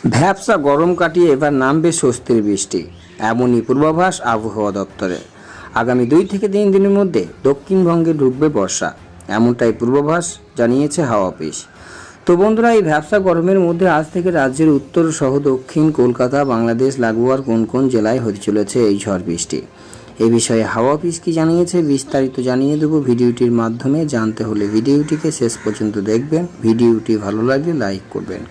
ভ্যাপসা গরম কাটিয়ে এবার নামবে স্বস্তির বৃষ্টি, এমনই পূর্বাভাস আবহাওয়া দপ্তরে। আগামী 2 থেকে 3 দিনের মধ্যে দক্ষিণবঙ্গে ঢুকবে বর্ষা, এমনটাই পূর্বাভাস জানিয়েছে হাওয়া অফিস। তো বন্ধুরা, এই ভ্যাপসা গরমের মধ্যে আজ থেকে রাজ্যের উত্তর সহ দক্ষিণ, কলকাতা, বাংলাদেশ লাগোয়ার কোন কোন জেলায় হতে চলেছে এই ঝড় বৃষ্টি। এই বিষয়ে হাওয়া অফিস কি জানিয়েছে বিস্তারিত জানিয়ে দেবো ভিডিওটির মাধ্যমে। জানতে হলে ভিডিওটিকে শেষ পর্যন্ত দেখবেন। ভিডিওটি ভালো লাগলে লাইক করবেন।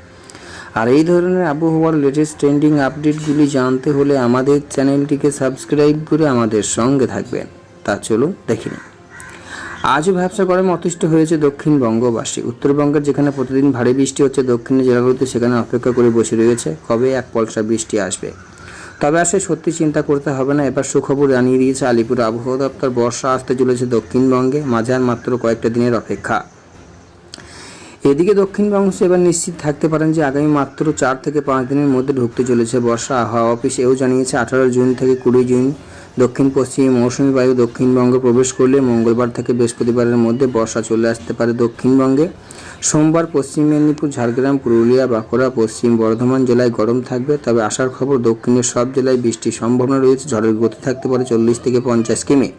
আর এই ধরনের আবহাওয়ার লেটেস্ট ট্রেন্ডিং আপডেটগুলি জানতে হলে আমাদের চ্যানেলটিকে সাবস্ক্রাইব করে আমাদের সঙ্গে থাকবেন। তা চলুন দেখে নিন। আজও ভ্যাপসা গরমে অতিষ্ঠ হয়েছে দক্ষিণবঙ্গবাসী। উত্তরবঙ্গের যেখানে প্রতিদিন ভারী বৃষ্টি হচ্ছে, দক্ষিণের জেলাগুলোতে সেখানে অপেক্ষা করে বসে রয়েছে কবে এক পলসা বৃষ্টি আসবে। তবে আসে সত্যি চিন্তা করতে হবে না, এবার সুখবর জানিয়ে দিয়েছে আলিপুর আবহাওয়া দপ্তর। বর্ষা আসতে চলেছে দক্ষিণবঙ্গে, মাঝে আর মাত্র কয়েকটা দিনের অপেক্ষা। এদিকে দক্ষিণবঙ্গ এবার নিশ্চিত থাকতে পারেন যে আগামী মাত্র 4 থেকে 5 দিনের মধ্যে ঢুকতে চলেছে বর্ষা। হাওয়া অফিস এও জানিয়েছে 18 জুন থেকে 20 জুন দক্ষিণ পশ্চিমে মৌসুমী বায়ু দক্ষিণবঙ্গে প্রবেশ করলে মঙ্গলবার থেকে বৃহস্পতিবারের মধ্যে বর্ষা চলে আসতে পারে দক্ষিণবঙ্গে। সোমবার পশ্চিম মেদিনীপুর, ঝাড়গ্রাম, পুরুলিয়া, বাঁকুড়া, পশ্চিম বর্ধমান জেলায় গরম থাকবে। তবে আসার খবর, দক্ষিণের সব জেলায় বৃষ্টির সম্ভাবনা রয়েছে। ঝড়ের গতি থাকতে পারে 40 থেকে 50 কিমি।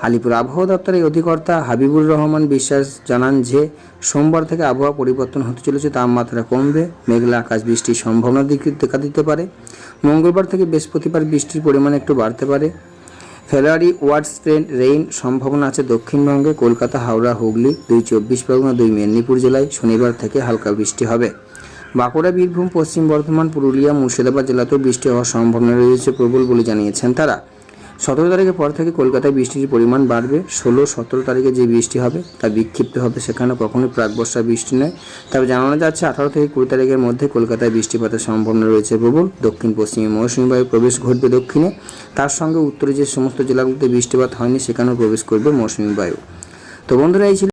আলিপুর আবহাওয়া দপ্তরের অধিকর্তা হাবিবুর রহমান বিশ্বাস জানান যে সোমবার থেকে আবহাওয়া পরিবর্তন হতে চলেছে, তাপমাত্রা কমবে, মেঘলা আকাশ, বৃষ্টির সম্ভাবনা দেখা দিতে পারে। মঙ্গলবার থেকে বৃহস্পতিবার বৃষ্টির পরিমাণ একটু বাড়তে পারে। ফেব্রুয়ারি ওয়াইডস্প্রেড রেইন সম্ভাবনা আছে দক্ষিণবঙ্গে। কলকাতা, হাওড়া, হুগলি, 2 চব্বিশ পরগনা, 2 মেদিনীপুর জেলায় শনিবার থেকে হালকা বৃষ্টি হবে। বাঁকুড়া, বীরভূম, পশ্চিম বর্ধমান, পুরুলিয়া, মুর্শিদাবাদ জেলাতেও বৃষ্টি হওয়ার সম্ভাবনা রয়েছে প্রবল বলে জানিয়েছেন তারা। 17 তারিখের পর থেকে কলকাতায় বৃষ্টির পরিমাণ বাড়বে। 16-17 তারিখে যে বৃষ্টি হবে তা বিক্ষিপ্ত হবে, সেখানে কখনোই প্রাকবর্ষা বৃষ্টি নয়। তবে জানানো যাচ্ছে 18 থেকে 20 তারিখের মধ্যে কলকাতায় বৃষ্টিপাতের সম্ভাবনা রয়েছে প্রবল। দক্ষিণ পশ্চিমে মৌসুমী বায়ু প্রবেশ ঘটবে দক্ষিণে, তার সঙ্গে উত্তরে যে সমস্ত জেলাগুলোতে বৃষ্টিপাত হয়নি সেখানেও প্রবেশ করবে মৌসুমী বায়ু। তো বন্ধুরা, এই ছিল